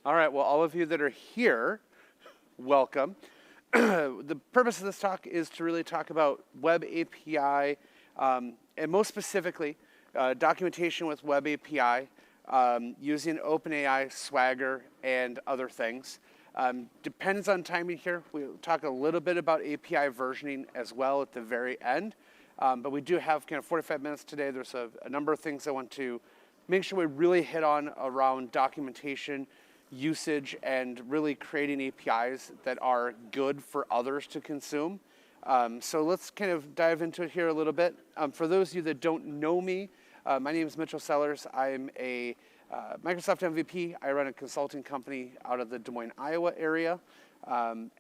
All right, well, all of you that are here, welcome. The purpose of this talk is to really talk about WebAPI, and most specifically, documentation with WebAPI, using OpenAI, Swagger, and other things. Depends on timing here. We'll talk a little bit about API versioning as well at the very end. But we do have kind of 45 minutes today. There's a number of things I want to make sure we really hit on around documentation, usage, and really creating APIs that are good for others to consume. So let's kind of dive into it here a little bit. For those of you that don't know me, my name is Mitchel Sellers. I'm a Microsoft MVP. I run a consulting company out of the Des Moines, Iowa area.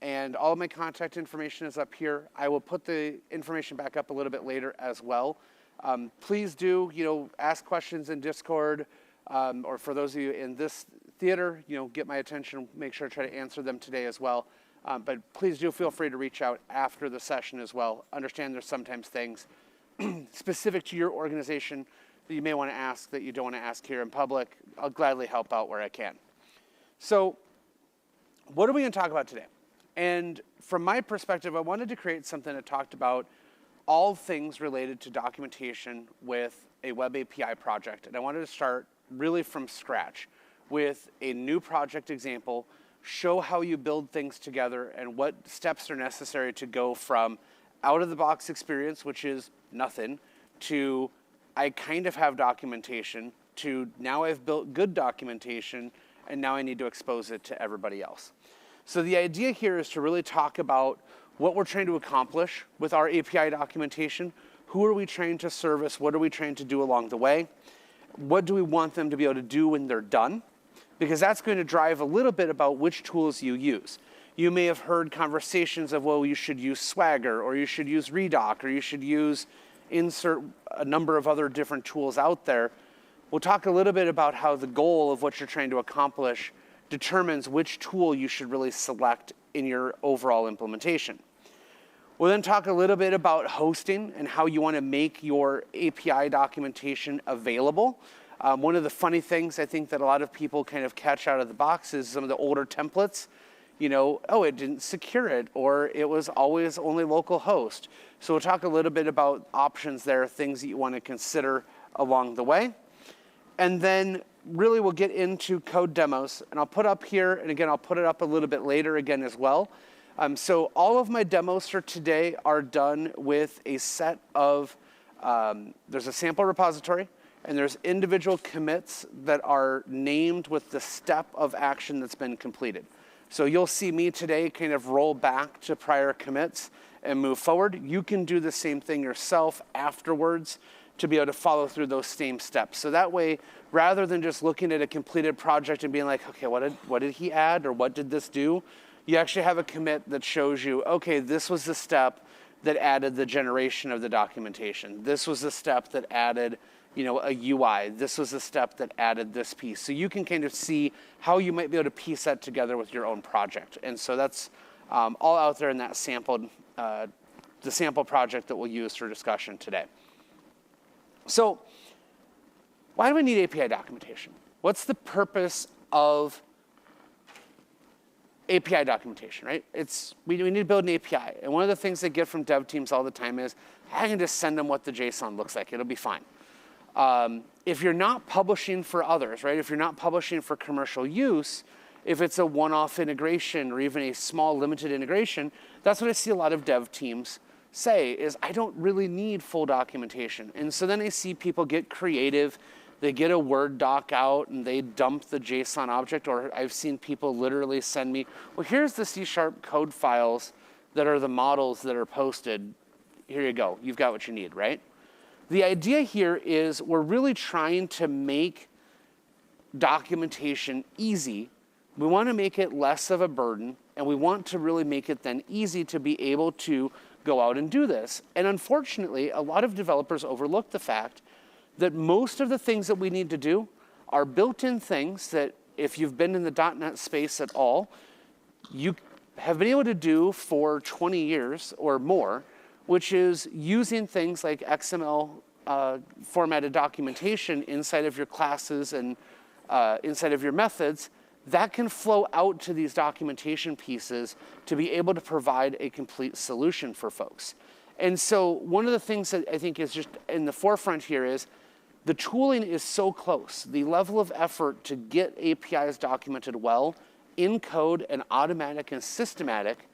And all of my contact information is up here. I will put the information back up a little bit later as well. Please do, ask questions in Discord, or for those of you in this theater, get my attention, make sure to try to answer them today as well. But please do feel free to reach out after the session as well. Understand there's sometimes things specific to your organization that you may want to ask that you don't want to ask here in public. I'll gladly help out where I can. So what are we going to talk about today? And from my perspective, I wanted to create something that talked about all things related to documentation with a web API project. And I wanted to start really from scratch with a new project example, show how you build things together and what steps are necessary to go from out-of-the-box experience, which is nothing, to I kind of have documentation, to now I've built good documentation, and now I need to expose it to everybody else. So the idea here is to really talk about what we're trying to accomplish with our API documentation. Who are we trying to service? What are we trying to do along the way? What do we want them to be able to do when they're done? Because that's going to drive a little bit about which tools you use. You may have heard conversations of, well, you should use Swagger, or you should use ReDoc, or you should use insert a number of other different tools out there. We'll talk a little bit about how the goal of what you're trying to accomplish determines which tool you should really select in your overall implementation. We'll then talk a little bit about hosting and how you want to make your API documentation available. One of the funny things I think that a lot of people kind of catch out of the box is some of the older templates. Oh, it didn't secure it, or it was always only local host. So we'll talk a little bit about options there, things that you want to consider along the way. And then really we'll get into code demos. And I'll put up here, and again, I'll put it up a little bit later again as well. So all of my demos for today are done with a set of, there's a sample repository, and there's individual commits that are named with the step of action that's been completed. So you'll see me today kind of roll back to prior commits and move forward. You can do the same thing yourself afterwards to be able to follow through those same steps. So that way, rather than just looking at a completed project and being like, okay, what did he add, or what did this do? You actually have a commit that shows you, okay, this was the step that added the generation of the documentation. This was the step that added a UI. This was the step that added this piece. So you can kind of see how you might be able to piece that together with your own project. And so that's all out there in that the sample project that we'll use for discussion today. So why do we need API documentation? What's the purpose of API documentation, right? We need to build an API. And one of the things they get from dev teams all the time is, I can just send them what the JSON looks like. It'll be fine. If you're not publishing for others, right? If you're not publishing for commercial use, if it's a one-off integration or even a small limited integration, that's what I see a lot of dev teams say is, I don't really need full documentation. And so then I see people get creative. They get a Word doc out and they dump the JSON object, or I've seen people literally send me, well, here's the C# code files that are the models that are posted. Here you go. You've got what you need, right? The idea here is we're really trying to make documentation easy. We want to make it less of a burden, and we want to really make it then easy to be able to go out and do this. And unfortunately, a lot of developers overlook the fact that most of the things that we need to do are built-in things that if you've been in the .NET space at all, you have been able to do for 20 years or more, which is using things like XML formatted documentation inside of your classes and inside of your methods that can flow out to these documentation pieces to be able to provide a complete solution for folks. And so one of the things that I think is just in the forefront here is the tooling is so close. The level of effort to get APIs documented well in code and automatic and systematic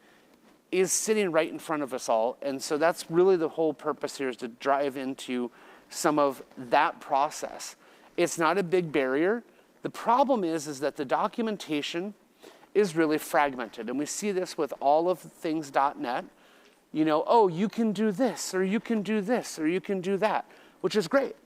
is sitting right in front of us all. And so that's really the whole purpose here, is to drive into some of that process. It's not a big barrier. The problem is that the documentation is really fragmented. And we see this with all of things .NET. You know, oh, you can do this, or you can do this, or you can do that, which is great.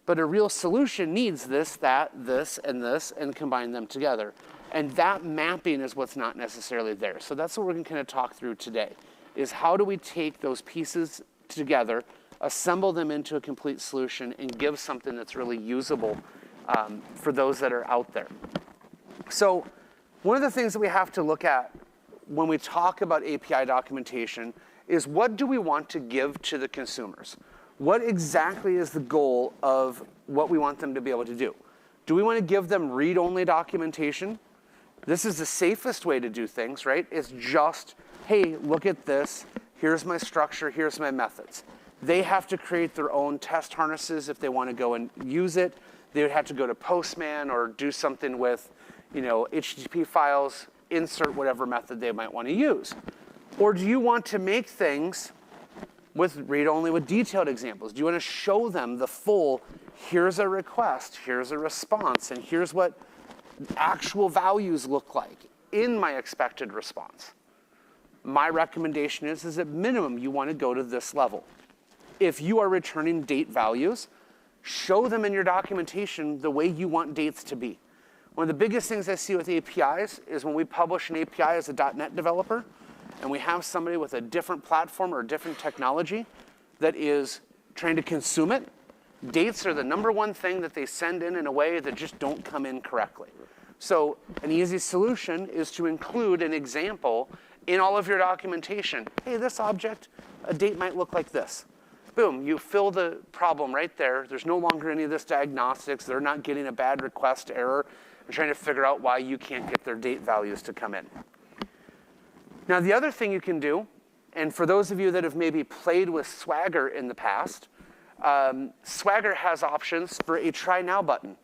But a real solution needs this, that, this, and combine them together. And that mapping is what's not necessarily there. So that's what we're going to kind of talk through today, is how do we take those pieces together, assemble them into a complete solution, and give something that's really usable for those that are out there. So one of the things that we have to look at when we talk about API documentation is, what do we want to give to the consumers? What exactly is the goal of what we want them to be able to do? Do we want to give them read-only documentation? This is the safest way to do things, right? It's just, hey, look at this. Here's my structure. Here's my methods. They have to create their own test harnesses if they want to go and use it. They would have to go to Postman or do something with, you know, HTTP files, insert whatever method they might want to use. Or do you want to make things with read-only with detailed examples? Do you want to show them the full, here's a request, here's a response, and here's what actual values look like in my expected response? My recommendation is at minimum, you want to go to this level. If you are returning date values, show them in your documentation the way you want dates to be. One of the biggest things I see with APIs is when we publish an API as a .NET developer, and we have somebody with a different platform or a different technology that is trying to consume it, dates are the #1 thing that they send in a way that just don't come in correctly. So an easy solution is to include an example in all of your documentation. Hey, this object, a date might look like this. Boom, you fill the problem right there. There's no longer any of this diagnostics. They're not getting a bad request error and trying to figure out why you can't get their date values to come in. Now, the other thing you can do, and for those of you that have maybe played with Swagger in the past, Swagger has options for a Try Now button.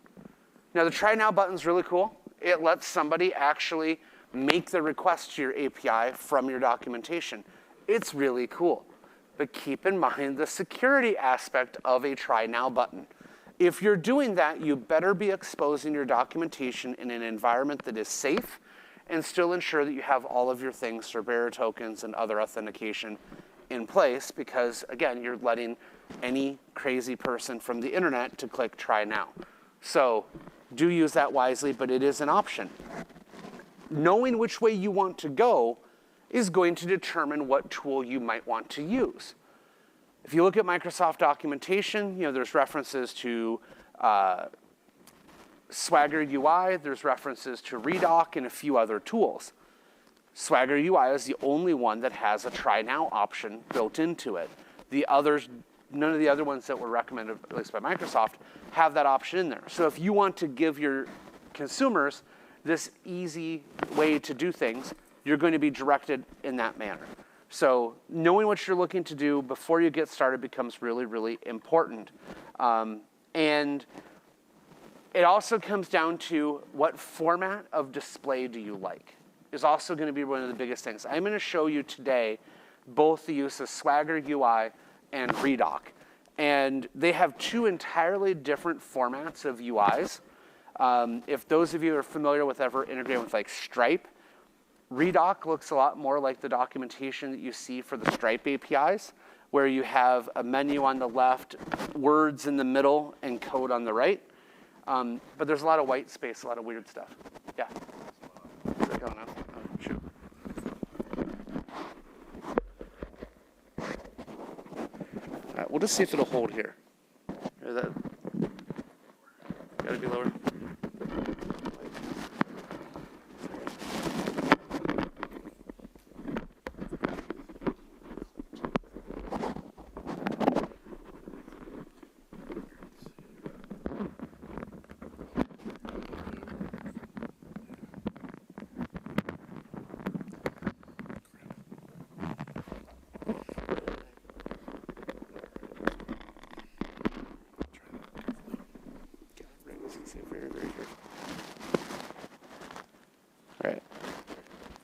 Now, the Try Now button is really cool. It lets somebody actually make the request to your API from your documentation. It's really cool. But keep in mind the security aspect of a Try Now button. If you're doing that, you better be exposing your documentation in an environment that is safe and still ensure that you have all of your things for bearer tokens and other authentication in place, because, again, you're letting any crazy person from the internet to click Try Now. So do use that wisely, but it is an option. Knowing which way you want to go is going to determine what tool you might want to use. If you look at Microsoft documentation, you know, there's references to Swagger UI, there's references to ReDoc and a few other tools. Swagger UI is the only one that has a Try Now option built into it. The others, none of the other ones that were recommended, at least by Microsoft, have that option in there. So if you want to give your consumers this easy way to do things, you're going to be directed in that manner. So knowing what you're looking to do before you get started becomes really, really important. And it also comes down to what format of display do you like is also going to be one of the biggest things. I'm going to show you today both the use of Swagger UI and ReDoc. And they have two entirely different formats of UIs. If those of you are familiar with ever integrating with like Stripe, ReDoc looks a lot more like the documentation that you see for the Stripe APIs, where you have a menu on the left, words in the middle, and code on the right. But there's a lot of white space, a lot of weird stuff. Yeah? Is that going on? Oh, shoot. All right, we'll just see if it'll hold here. Is that gotta be lower?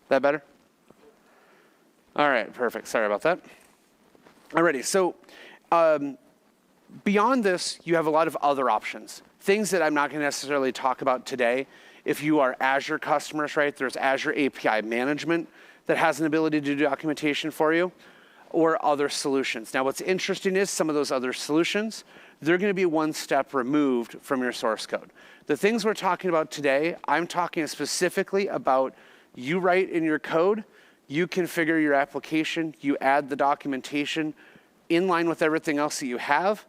That better? All right, perfect. Sorry about that. Alrighty, so beyond this, you have a lot of other options. Things that I'm not going to necessarily talk about today. If you are Azure customers, right, there's Azure API Management that has an ability to do documentation for you, or other solutions. Now, what's interesting is some of those other solutions, they're going to be one step removed from your source code. The things we're talking about today, I'm talking specifically about you write in your code, you configure your application, you add the documentation in line with everything else that you have,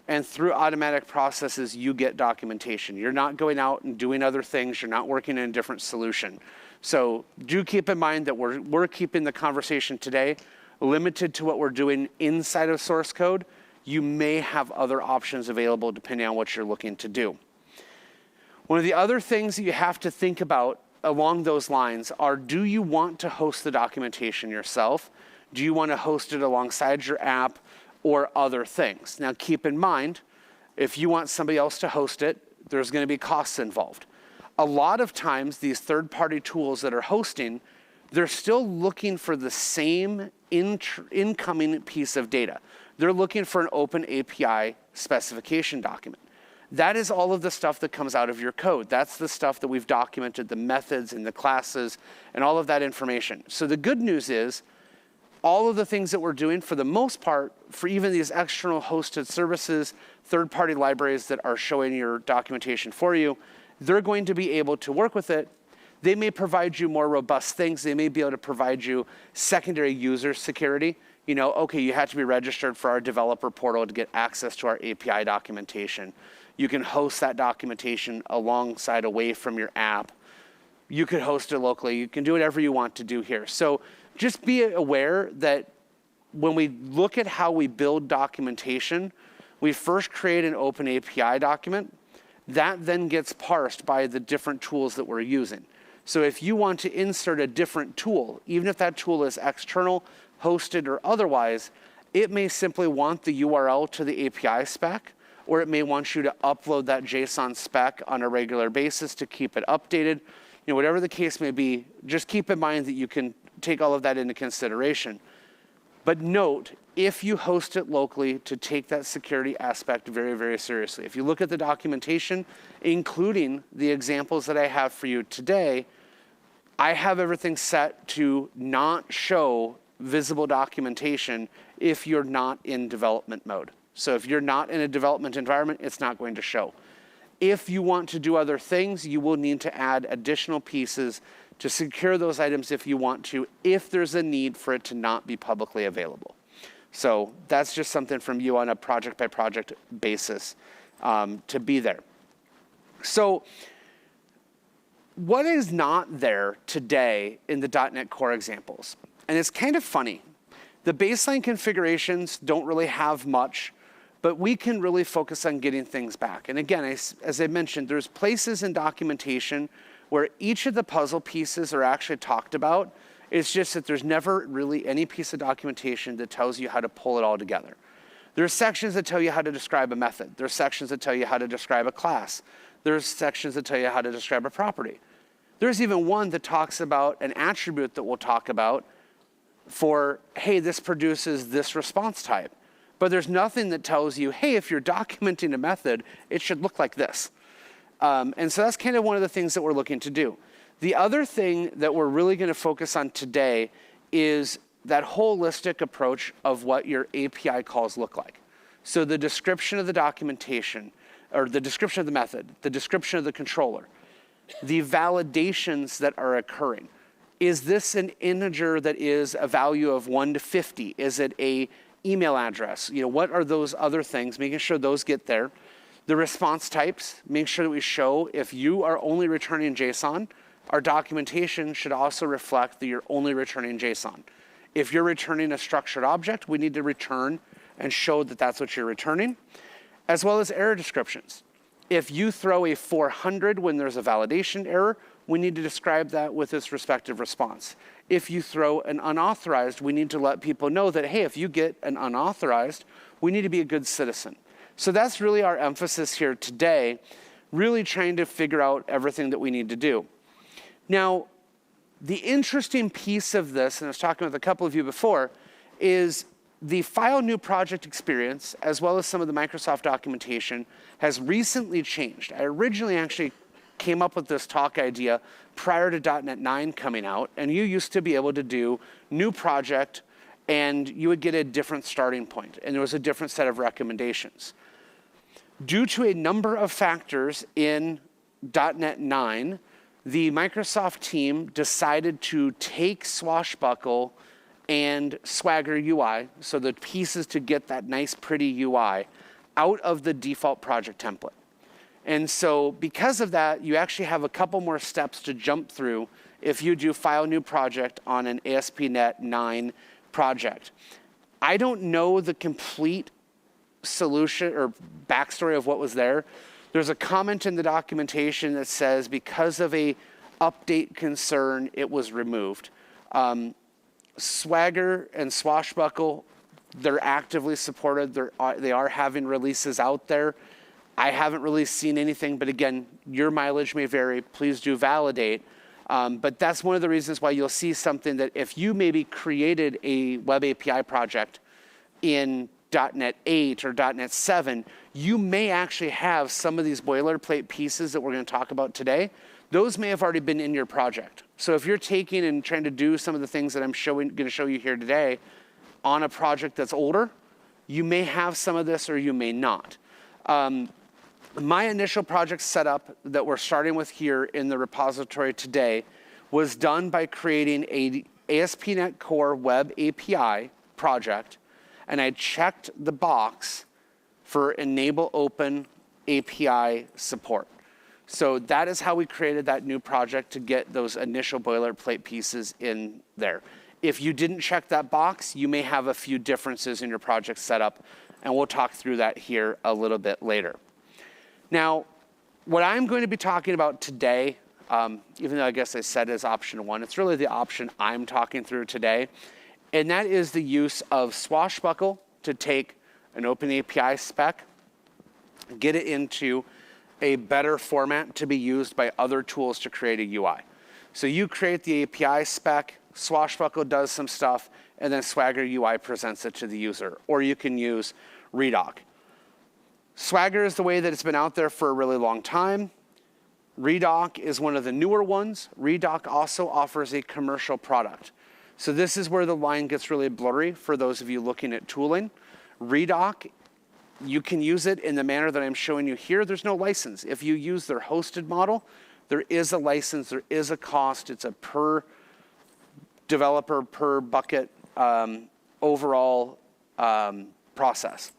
and through automatic processes, you get documentation. You're not going out and doing other things. You're not working in a different solution. So do keep in mind that we're keeping the conversation today limited to what we're doing inside of source code. You may have other options available depending on what you're looking to do. One of the other things that you have to think about along those lines are, do you want to host the documentation yourself? Do you want to host it alongside your app or other things? Now keep in mind, if you want somebody else to host it, there's going to be costs involved. A lot of times these third-party tools that are hosting, they're still looking for the same incoming piece of data. They're looking for an OpenAPI specification document. That is all of the stuff that comes out of your code. That's the stuff that we've documented, the methods and the classes and all of that information. So the good news is, all of the things that we're doing, for the most part, for even these external hosted services, third-party libraries that are showing your documentation for you, they're going to be able to work with it. They may provide you more robust things. They may be able to provide you secondary user security. You know, okay, you have to be registered for our developer portal to get access to our API documentation. You can host that documentation alongside, away from your app. You could host it locally. You can do whatever you want to do here. So just be aware that when we look at how we build documentation, we first create an OpenAPI document. That then gets parsed by the different tools that we're using. So if you want to insert a different tool, even if that tool is external, hosted, or otherwise, it may simply want the URL to the API spec, or it may want you to upload that JSON spec on a regular basis to keep it updated. You know, whatever the case may be, just keep in mind that you can take all of that into consideration. But note, if you host it locally, to take that security aspect very, very seriously. If you look at the documentation, including the examples that I have for you today, I have everything set to not show visible documentation if you're not in development mode. So if you're not in a development environment, it's not going to show. If you want to do other things, you will need to add additional pieces to secure those items if you want to, if there's a need for it to not be publicly available. So that's just something from you on a project-by-project basis to be there. So what is not there today in the .NET Core examples? And it's kind of funny. The baseline configurations don't really have much, but we can really focus on getting things back. And again, as I mentioned, there's places in documentation where each of the puzzle pieces are actually talked about. It's just that there's never really any piece of documentation that tells you how to pull it all together. There's sections that tell you how to describe a method. There's sections that tell you how to describe a class. There's sections that tell you how to describe a property. There's even one that talks about an attribute that we'll talk about for, hey, this produces this response type. But there's nothing that tells you, hey, if you're documenting a method, it should look like this. And so that's kind of one of the things that we're looking to do. The other thing that we're really going to focus on today is that holistic approach of what your API calls look like. So the description of the documentation, or the description of the method, the description of the controller, the validations that are occurring. Is this an integer that is a value of 1 to 50? Is it a email address? You know, what are those other things? Making sure those get there. The response types, make sure that we show if you are only returning JSON, our documentation should also reflect that you're only returning JSON. If you're returning a structured object, we need to return and show that that's what you're returning, as well as error descriptions. If you throw a 400 when there's a validation error, we need to describe that with its respective response. If you throw an unauthorized, we need to let people know that, hey, if you get an unauthorized, we need to be a good citizen. So that's really our emphasis here today, really trying to figure out everything that we need to do. Now, The interesting piece of this, and I was talking with a couple of you before, is the file new project experience, as well as some of the Microsoft documentation, has recently changed. I originally actually came up with this talk idea prior to .NET 9 coming out, and you used to be able to do new project, and you would get a different starting point, and there was a different set of recommendations. Due to a number of factors in .NET 9, the Microsoft team decided to take Swashbuckle and Swagger UI, so the pieces to get that nice, pretty UI, out of the default project template. And so because of that, you actually have a couple more steps to jump through if you do file new project on an ASP.NET 9 project. I don't know the complete solution or backstory of what was there. There's a comment in the documentation that says because of a update concern, it was removed. Swagger and Swashbuckle, they're actively supported. They are having releases out there. I haven't really seen anything, but again, your mileage may vary. Please do validate. But that's one of the reasons why you'll see something that if you maybe created a web API project in .NET 8 or .NET 7, you may actually have some of these boilerplate pieces that we're going to talk about today. Those may have already been in your project. So if you're taking and trying to do some of the things that I'm going to show you here today on a project that's older, you may have some of this or you may not. My initial project setup that we're starting with here in the repository today was done by creating a ASP.NET Core Web API project, and I checked the box for Enable Open API support. So that is how we created that new project to get those initial boilerplate pieces in there. If you didn't check that box, you may have a few differences in your project setup, and we'll talk through that here a little bit later. Now, what I'm going to be talking about today, even though I guess I said is option 1, it's really the option I'm talking through today, and that is the use of Swashbuckle to take an OpenAPI spec, get it into a better format to be used by other tools to create a UI. So you create the API spec, Swashbuckle does some stuff, and then Swagger UI presents it to the user. Or you can use ReDoc. Swagger is the way that it's been out there for a really long time. ReDoc is one of the newer ones. ReDoc also offers a commercial product. So this is where the line gets really blurry for those of you looking at tooling. ReDoc, you can use it in the manner that I'm showing you here. There's no license. If you use their hosted model, there is a license, there is a cost. It's a per developer, per bucket overall process.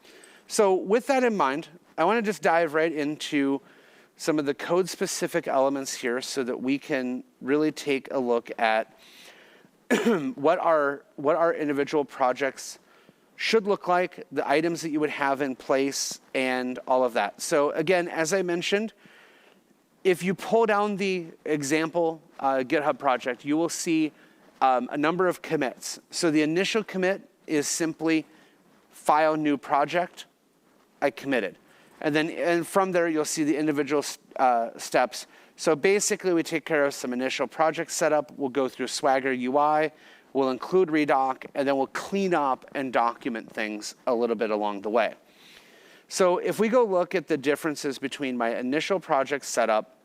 So with that in mind, I want to just dive right into some of the code-specific elements here so that we can really take a look at what our individual projects should look like, the items that you would have in place, and all of that. So again, as I mentioned, if you pull down the example GitHub project, you will see a number of commits. So the initial commit is simply file new project, I committed. And from there, you'll see the individual steps. So basically, we take care of some initial project setup. We'll go through Swagger UI. We'll include ReDoc, and then we'll clean up and document things a little bit along the way. So if we go look at the differences between my initial project setup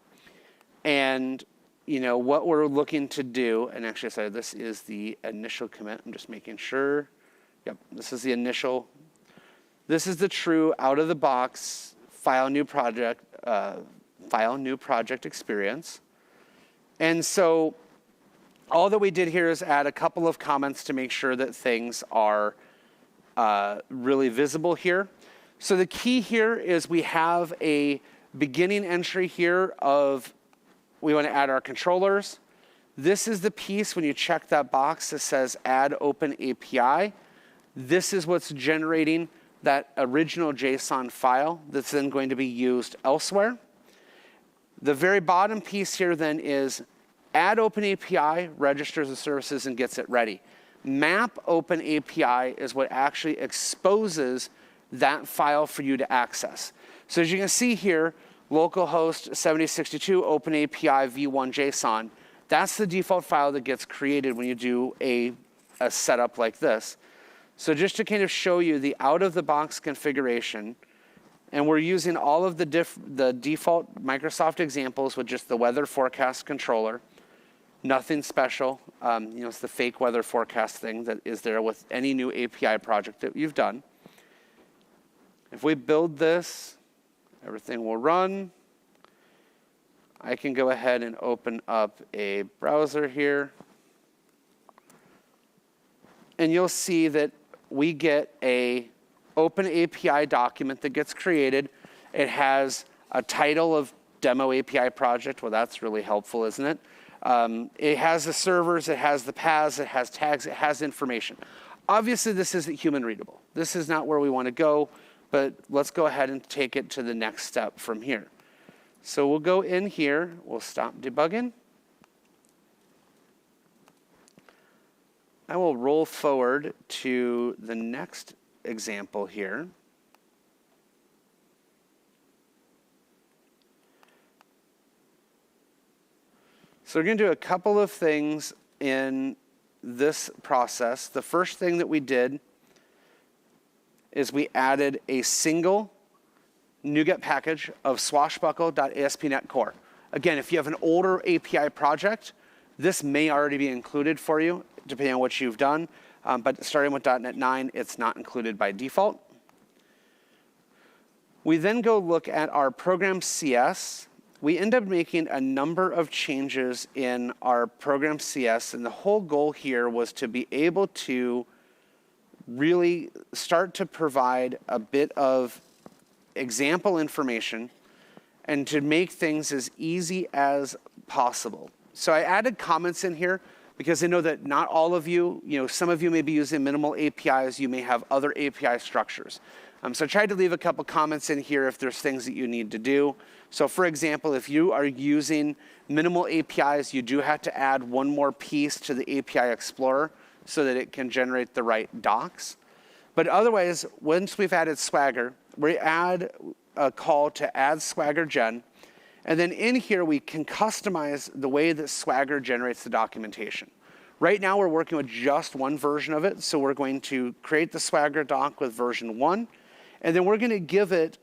and what we're looking to do, and actually, sorry, this is the initial commit. I'm just making sure. Yep, this is the initial. This is the true out-of-the-box file new project experience. And so all that we did here is add a couple of comments to make sure that things are really visible here. So the key here is we have a beginning entry here of we want to add our controllers. This is the piece when you check that box that says add OpenAPI. This is what's generating that original JSON file that's then going to be used elsewhere. The very bottom piece here then is add OpenAPI, registers the services, and gets it ready. Map OpenAPI is what actually exposes that file for you to access. So as you can see here, localhost 7062 OpenAPI v1 JSON. That's the default file that gets created when you do a setup like this. So just to kind of show you the out-of-the-box configuration, and we're using all of the default Microsoft examples with just the weather forecast controller. Nothing special. It's the fake weather forecast thing that is there with any new API project that you've done. If we build this, everything will run. I can go ahead and open up a browser here. And you'll see that we get a OpenAPI document that gets created. It has a title of Demo API Project. Well, that's really helpful, isn't it? It has the servers, it has the paths, it has tags, it has information. Obviously, this isn't human readable. This is not where we want to go, but let's go ahead and take it to the next step from here. So we'll go in here, we'll stop debugging. I will roll forward to the next example here. So we're going to do a couple of things in this process. The first thing that we did is we added a single NuGet package of swashbuckle.ASP.NET Core. Again, if you have an older API project, this may already be included for you, depending on what you've done. But starting with .NET 9, it's not included by default. We then go look at our program CS. We end up making a number of changes in our program CS, and the whole goal here was to be able to really start to provide a bit of example information and to make things as easy as possible. So I added comments in here because I know that not all of you, some of you may be using minimal APIs, you may have other API structures. So I tried to leave a couple comments in here if there's things that you need to do. So for example, if you are using minimal APIs, you do have to add one more piece to the API Explorer so that it can generate the right docs. But otherwise, once we've added Swagger, we add a call to add Swagger gen. And then in here, we can customize the way that Swagger generates the documentation. Right now, we're working with just one version of it. So we're going to create the Swagger doc with version 1. And then we're going to give it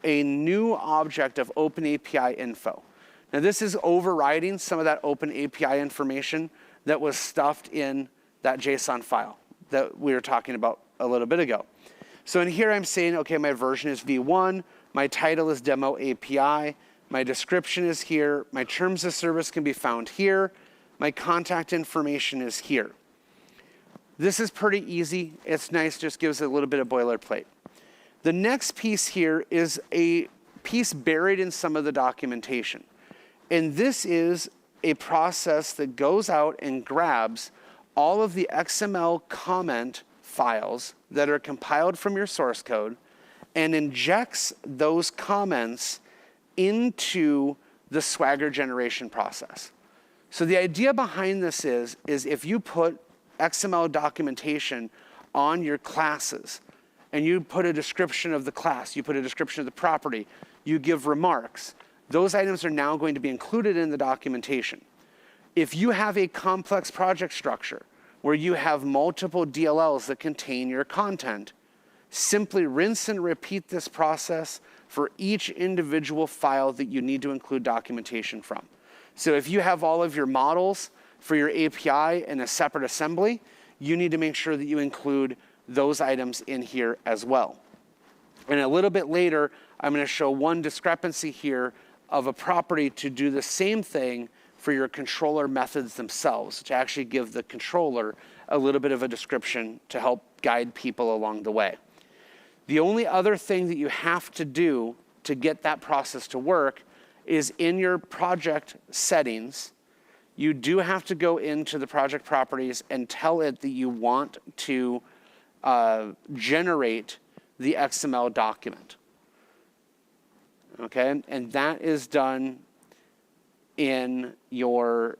a new object of OpenAPI info. Now, this is overriding some of that OpenAPI information that was stuffed in that JSON file that we were talking about a little bit ago. So in here, I'm saying, OK, my version is v1. My title is Demo API. My description is here. My terms of service can be found here. My contact information is here. This is pretty easy. It's nice, just gives it a little bit of boilerplate. The next piece here is a piece buried in some of the documentation. And this is a process that goes out and grabs all of the XML comment files that are compiled from your source code and injects those comments into the Swagger generation process. So the idea behind this is if you put XML documentation on your classes, and you put a description of the class, you put a description of the property, you give remarks, those items are now going to be included in the documentation. If you have a complex project structure where you have multiple DLLs that contain your content, simply rinse and repeat this process for each individual file that you need to include documentation from. So if you have all of your models for your API in a separate assembly, you need to make sure that you include those items in here as well. And a little bit later, I'm going to show one discrepancy here of a property to do the same thing for your controller methods themselves, to actually give the controller a little bit of a description to help guide people along the way. The only other thing that you have to do to get that process to work is in your project settings, you do have to go into the project properties and tell it that you want to generate the XML document. Okay, and that is done in your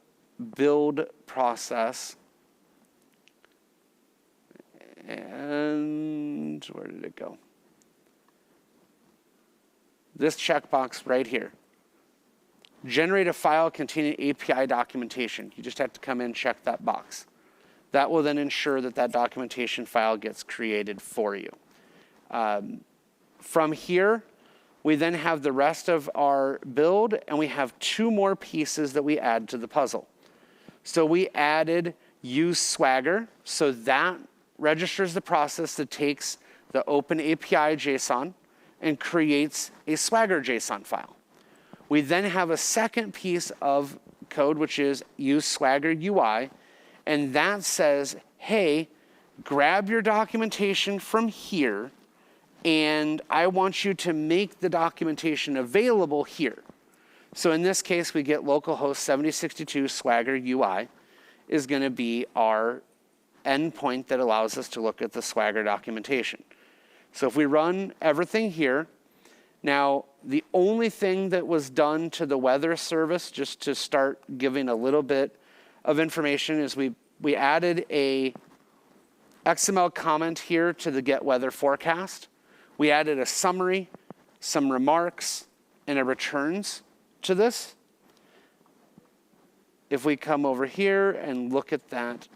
build process. And where did it go? This checkbox right here. generate a file containing API documentation. You just have to come in and check that box. That will then ensure that that documentation file gets created for you. From here, we then have the rest of our build, and we have 2 more pieces that we add to the puzzle. So we added use Swagger, so that registers the process that takes the OpenAPI JSON and creates a Swagger JSON file. We then have a second piece of code, which is use Swagger UI, and that says, hey, grab your documentation from here, and I want you to make the documentation available here. So in this case, we get localhost 7062 Swagger UI is going to be our endpoint that allows us to look at the Swagger documentation. So if we run everything here, now the only thing that was done to the weather service, just to start giving a little bit of information, is we added a XML comment here to the get weather forecast. We added a summary, some remarks, and a returns to this. If we come over here and look at that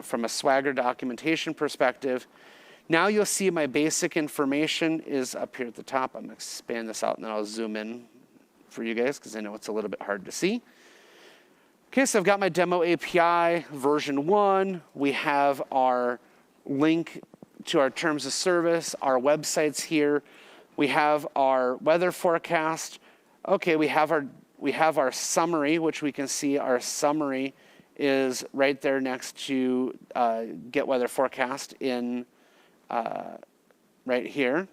from a Swagger documentation perspective, now you'll see my basic information is up here at the top. I'm going to expand this out and then I'll zoom in for you guys because I know it's a little bit hard to see. Okay, so I've got my demo API version 1. We have our link to our terms of service, our websites here. We have our weather forecast. Okay, we have our summary, which we can see our summary is right there next to get weather forecast in right here.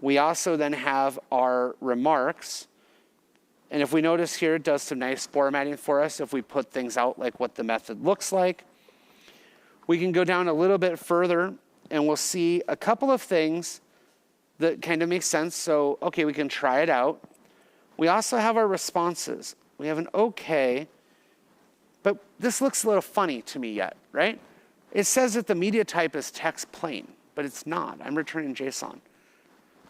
We also then have our remarks. And if we notice here, it does some nice formatting for us if we put things out like what the method looks like. We can go down a little bit further and we'll see a couple of things that kind of make sense. So, okay, we can try it out. We also have our responses. We have an okay, but this looks a little funny to me yet, right? It says that the media type is text plain, but it's not. I'm returning JSON.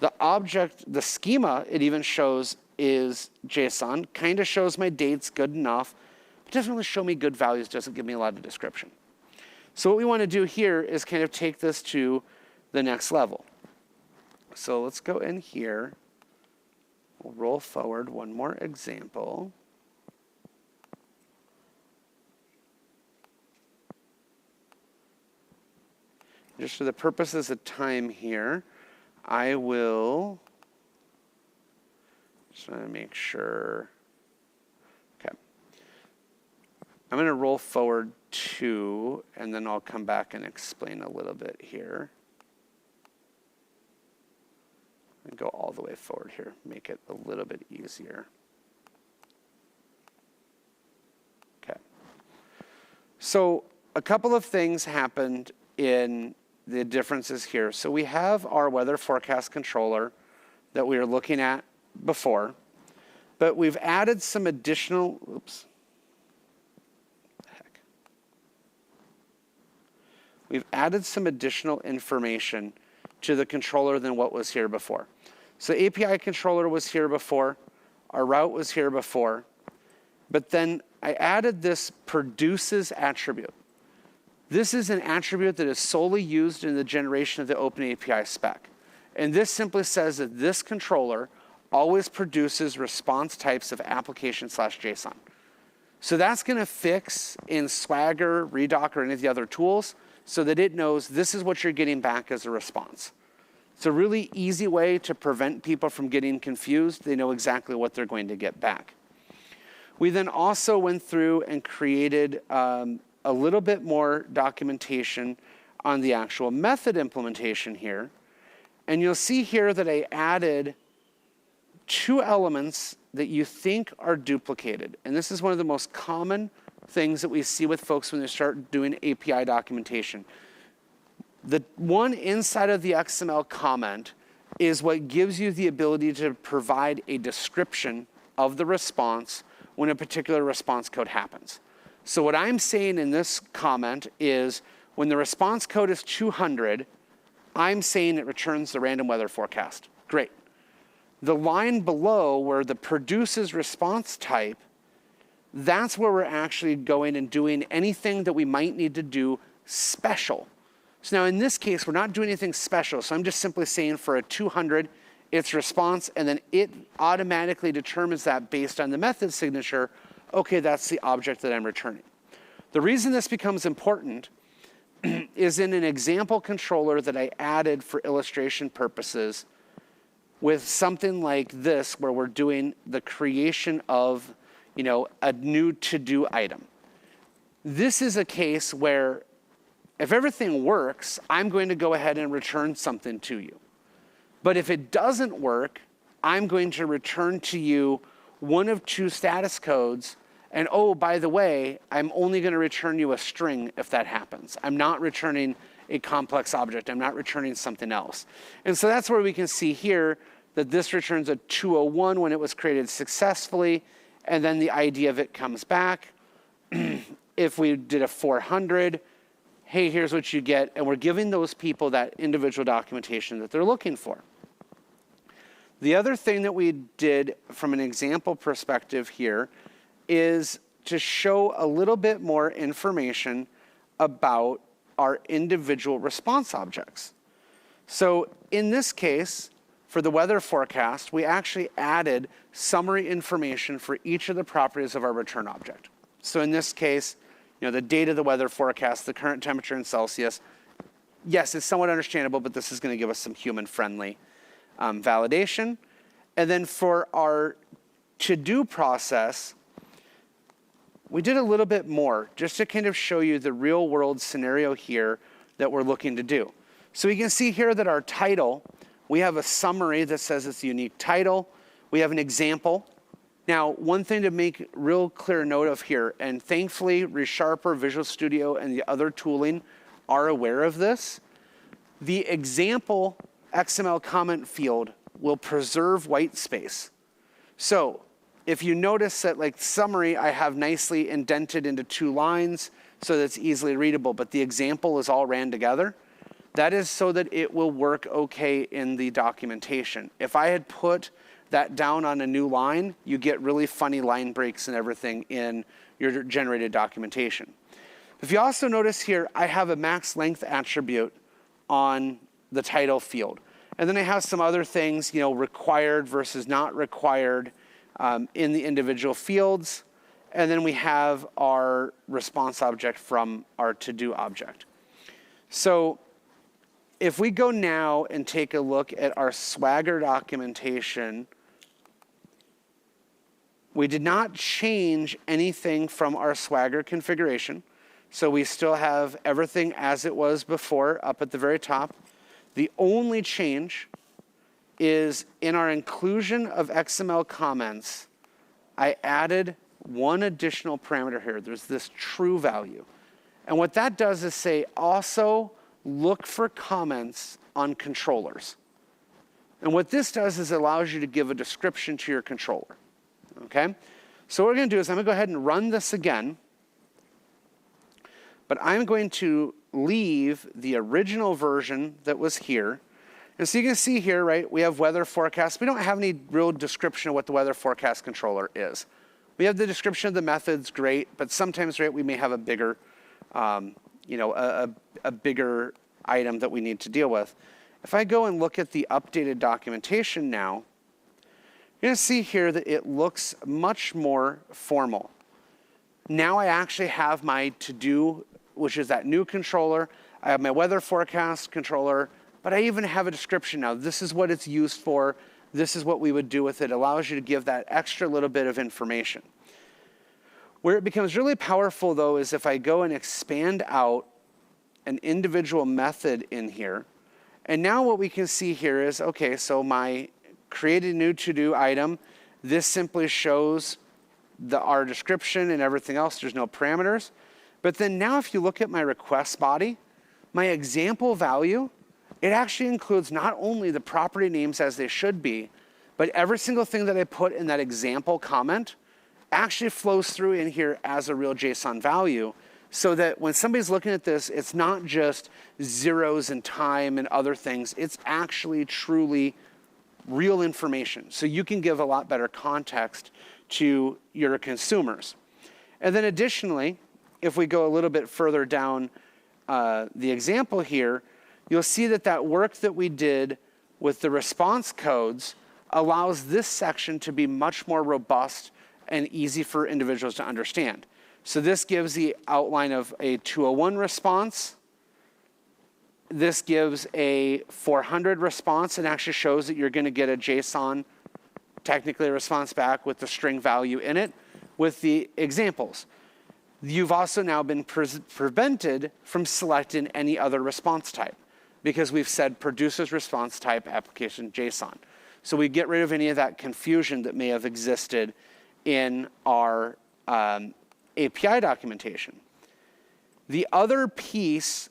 The object, the schema it even shows is JSON, kind of shows my dates good enough, but doesn't really show me good values, doesn't give me a lot of description. So what we want to do here is kind of take this to the next level. So let's go in here. We'll roll forward one more example. Just for the purposes of time here, I will just want to make sure. Okay. I'm going to roll forward 2, and then I'll come back and explain a little bit here. And go all the way forward here, make it a little bit easier. Okay. So a couple of things happened in the differences here. So we have our weather forecast controller that we were looking at before, but we've added some additional, we've added some additional information to the controller than what was here before. So API controller was here before, our route was here before, but then I added this produces attribute. This is an attribute that is solely used in the generation of the OpenAPI spec. And this simply says that this controller always produces response types of application/JSON. So that's going to fix in Swagger, ReDoc, or any of the other tools so that it knows this is what you're getting back as a response. It's a really easy way to prevent people from getting confused. They know exactly what they're going to get back. We then also went through and created a little bit more documentation on the actual method implementation here. And you'll see here that I added 2 elements that you think are duplicated. And this is one of the most common things that we see with folks when they start doing API documentation. The one inside of the XML comment is what gives you the ability to provide a description of the response when a particular response code happens. So what I'm saying in this comment is when the response code is 200, I'm saying it returns the random weather forecast. Great. The line below where the produces response type, that's where we're actually going and doing anything that we might need to do special. So now in this case, we're not doing anything special. So I'm just simply saying for a 200, it's response, and then it automatically determines that based on the method signature. Okay, that's the object that I'm returning. The reason this becomes important is in an example controller that I added for illustration purposes with something like this, where we're doing the creation of, a new to-do item. This is a case where if everything works, I'm going to go ahead and return something to you. But if it doesn't work, I'm going to return to you one of two status codes. And oh, by the way, I'm only going to return you a string if that happens. I'm not returning a complex object. I'm not returning something else. And so that's where we can see here that this returns a 201 when it was created successfully, and then the ID of it comes back. If we did a 400, hey, here's what you get, and we're giving those people that individual documentation that they're looking for. The other thing that we did from an example perspective here is to show a little bit more information about our individual response objects. So in this case, for the weather forecast, we actually added summary information for each of the properties of our return object. So in this case, the date of the weather forecast, the current temperature in Celsius. Yes, it's somewhat understandable, but this is going to give us some human-friendly validation. And then for our to-do process, we did a little bit more just to kind of show you the real-world scenario here that we're looking to do. So you can see here that our title, we have a summary that says it's a unique title. We have an example. Now, one thing to make real clear note of here, and thankfully ReSharper, Visual Studio, and the other tooling are aware of this, the example XML comment field will preserve white space. So if you notice that like summary, I have nicely indented into 2 lines so that it's easily readable, but the example is all ran together. That is so that it will work okay in the documentation. If I had put that down on a new line, you get really funny line breaks and everything in your generated documentation. If you also notice here, I have a max length attribute on the title field. And then I have some other things, required versus not required in the individual fields. And then we have our response object from our to-do object. So if we go now and take a look at our Swagger documentation, we did not change anything from our Swagger configuration. So we still have everything as it was before up at the very top. The only change is in our inclusion of XML comments, I added one additional parameter here. There's this true value. And what that does is say also look for comments on controllers. And what this does is it allows you to give a description to your controller. Okay? So what we're going to do is I'm going to go ahead and run this again. But I'm going to leave the original version that was here. And so you can see here, right, we have weather forecast. We don't have any real description of what the weather forecast controller is. We have the description of the methods, great, but sometimes, right, we may have a bigger, a bigger item that we need to deal with. If I go and look at the updated documentation now, you're going to see here that it looks much more formal. Now I actually have my to-do, which is that new controller. I have my weather forecast controller, but I even have a description now. This is what it's used for. This is what we would do with it. It allows you to give that extra little bit of information. Where it becomes really powerful, though, is if I go and expand out an individual method in here. And now what we can see here is, okay, so my created new to-do item, this simply shows our description and everything else. There's no parameters. But then now if you look at my request body, my example value, it actually includes not only the property names as they should be, but every single thing that I put in that example comment actually flows through in here as a real JSON value, so that when somebody's looking at this, it's not just zeros and time and other things. It's actually truly real information. So you can give a lot better context to your consumers. And then additionally, if we go a little bit further down the example here, you'll see that that work that we did with the response codes allows this section to be much more robust and easy for individuals to understand. So this gives the outline of a 201 response. This gives a 400 response and actually shows that you're going to get a JSON, technically a response back with the string value in it with the examples. You've also now been prevented from selecting any other response type because we've said produces response type application JSON. So we get rid of any of that confusion that may have existed in our API documentation. The other piece,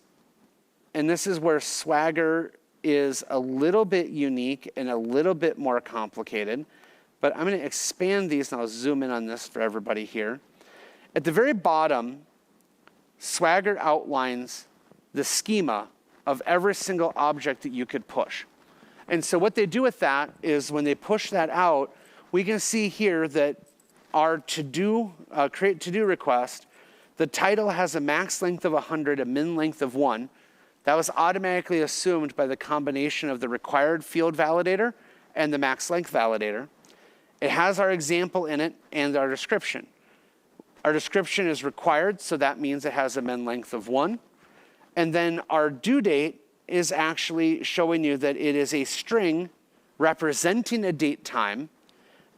and this is where Swagger is a little bit unique and a little bit more complicated, but I'm going to expand these and I'll zoom in on this for everybody here. At the very bottom, Swagger outlines the schema of every single object that you could push. And so what they do with that is when they push that out, we can see here that our create to-do request, the title has a max length of 100, a min length of 1. That was automatically assumed by the combination of the required field validator and the max length validator. It has our example in it and our description. Our description is required, so that means it has a min length of 1. And then our due date is actually showing you that it is a string representing a date time,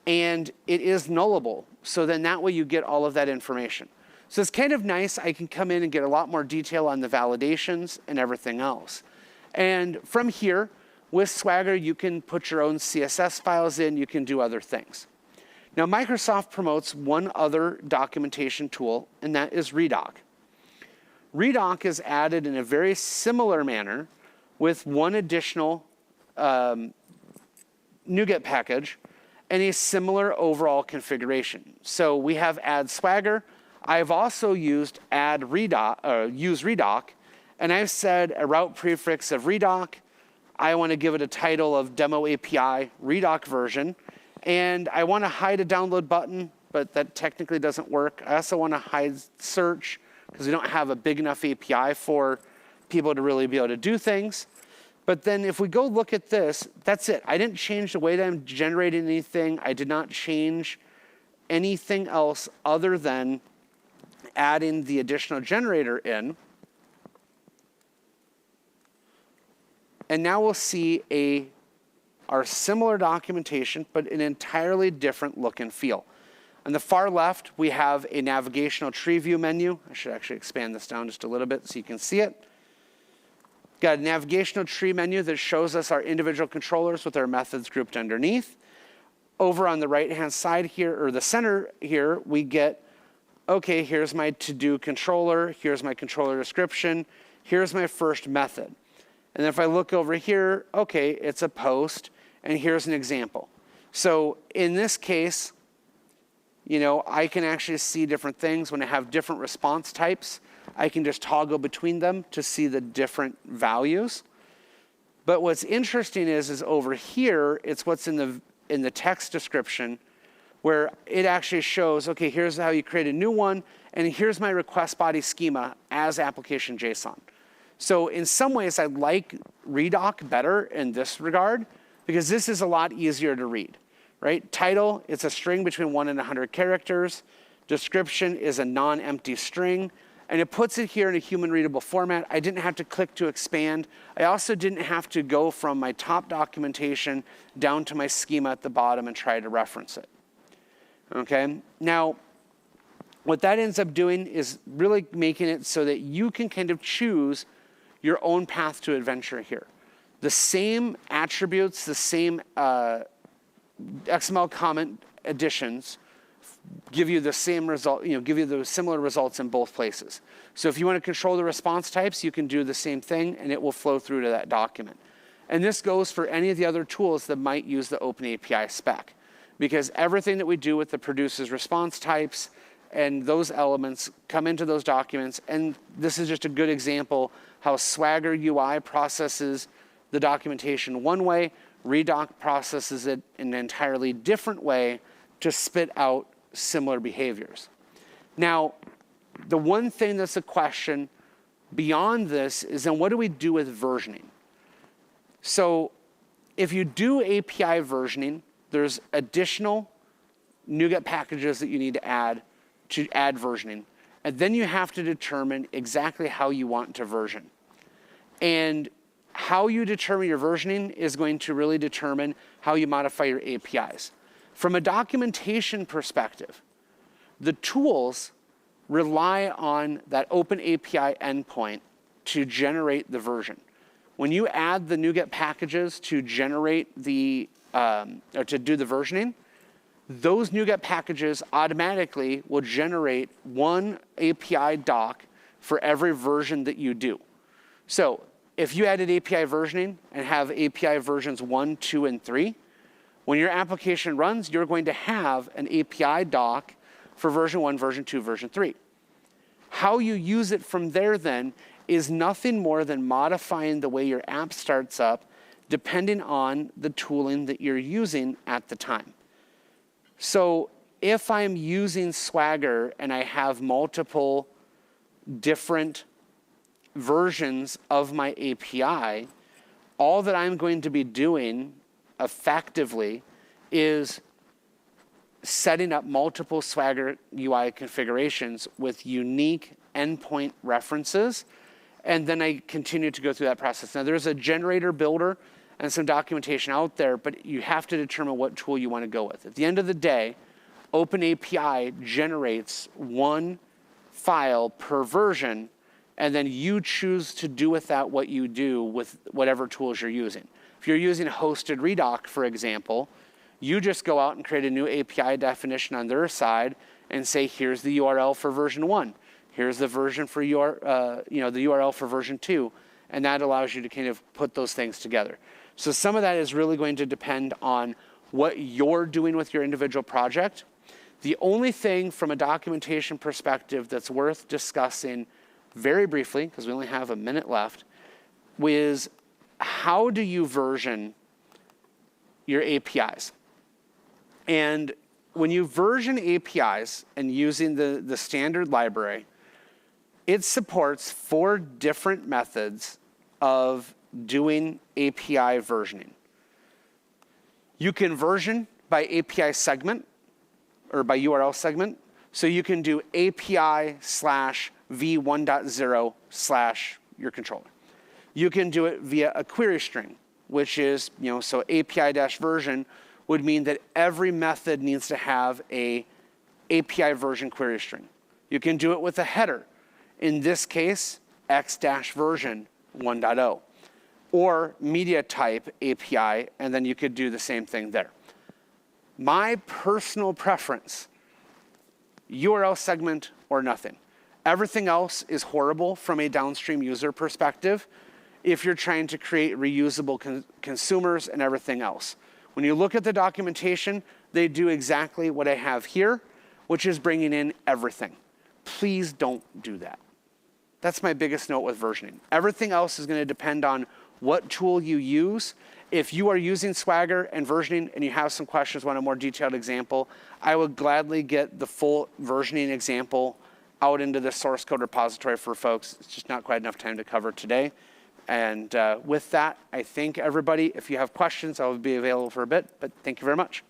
and it is nullable. So then that way you get all of that information. So it's kind of nice. I can come in and get a lot more detail on the validations and everything else. And from here, with Swagger, you can put your own CSS files in. You can do other things. Now, Microsoft promotes one other documentation tool, and that is ReDoc. ReDoc is added in a very similar manner with one additional NuGet package and a similar overall configuration. So we have add Swagger. I've also used use ReDoc, and I've said a route prefix of ReDoc. I want to give it a title of Demo API ReDoc version, and I want to hide a download button, but that technically doesn't work. I also want to hide search because we don't have a big enough API for people to really be able to do things. But then if we go look at this, that's it. I didn't change the way that I'm generating anything. I did not change anything else other than adding the additional generator in. And now we'll see our similar documentation, but an entirely different look and feel. On the far left, we have a navigational tree view menu. I should actually expand this down just a little bit so you can see it. Got a navigational tree menu that shows us our individual controllers with our methods grouped underneath. Over on the right-hand side here, or the center here, we get, okay, here's my to-do controller, here's my controller description, here's my first method. And if I look over here, okay, it's a post, and here's an example. So in this case, you know, I can actually see different things. When I have different response types, I can just toggle between them to see the different values. But what's interesting is over here, it's what's in the text description where it actually shows, okay, here's how you create a new one, and here's my request body schema as application JSON. So in some ways, I like ReDoc better in this regard because this is a lot easier to read, right? Title, it's a string between 1 and 100 characters. Description is a non-empty string, and it puts it here in a human readable format. I didn't have to click to expand. I also didn't have to go from my top documentation down to my schema at the bottom and try to reference it. Okay, now what that ends up doing is really making it so that you can kind of choose your own path to adventure here. The same attributes, the same XML comment additions give you the same result, give you the similar results in both places. So if you want to control the response types, you can do the same thing and it will flow through to that document. And this goes for any of the other tools that might use the OpenAPI spec, because everything that we do with the produces response types and those elements come into those documents. And this is just a good example how Swagger UI processes the documentation one way ReDoc processes it in an entirely different way to spit out similar behaviors. Now, the one thing that's a question beyond this is then what do we do with versioning? So if you do API versioning, there's additional NuGet packages that you need to add versioning. And then you have to determine exactly how you want to version. And how you determine your versioning is going to really determine how you modify your APIs. From a documentation perspective, the tools rely on that OpenAPI endpoint to generate the version. When you add the NuGet packages to generate the, or to do the versioning, those NuGet packages automatically will generate one API doc for every version that you do. So if you added API versioning and have API versions 1, 2, and 3, when your application runs, you're going to have an API doc for version 1, version 2, version 3. How you use it from there then is nothing more than modifying the way your app starts up depending on the tooling that you're using at the time. So if I'm using Swagger and I have multiple different versions of my API, all that I'm going to be doing effectively is setting up multiple Swagger UI configurations with unique endpoint references, and then I continue to go through that process. Now, there's a generator builder and some documentation out there, but you have to determine what tool you want to go with. At the end of the day, OpenAPI generates one file per version, and then you choose to do with that what you do with whatever tools you're using. If you're using hosted ReDoc, for example, you just go out and create a new API definition on their side and say, here's the URL for version 1. Here's the version for the URL for version 2. And that allows you to kind of put those things together. So some of that is really going to depend on what you're doing with your individual project. The only thing from a documentation perspective that's worth discussing very briefly, because we only have a minute left, is how do you version your APIs? And when you version APIs and using the standard library, it supports 4 different methods of doing API versioning. You can version by API segment or by URL segment. So you can do API/v1.0/ your controller. You can do it via a query string, which is, so API-version would mean that every method needs to have a API version query string. You can do it with a header. In this case, x-version 1.0. Or media type API, and then you could do the same thing there. My personal preference, URL segment or nothing. Everything else is horrible from a downstream user perspective if you're trying to create reusable consumers and everything else. When you look at the documentation, they do exactly what I have here, which is bringing in everything. Please don't do that. That's my biggest note with versioning. Everything else is going to depend on what tool you use. If you are using Swagger and versioning and you have some questions, want a more detailed example, I would gladly get the full versioning example out into the source code repository for folks. It's just not quite enough time to cover today. And with that, I thank everybody. If you have questions, I will be available for a bit, but thank you very much.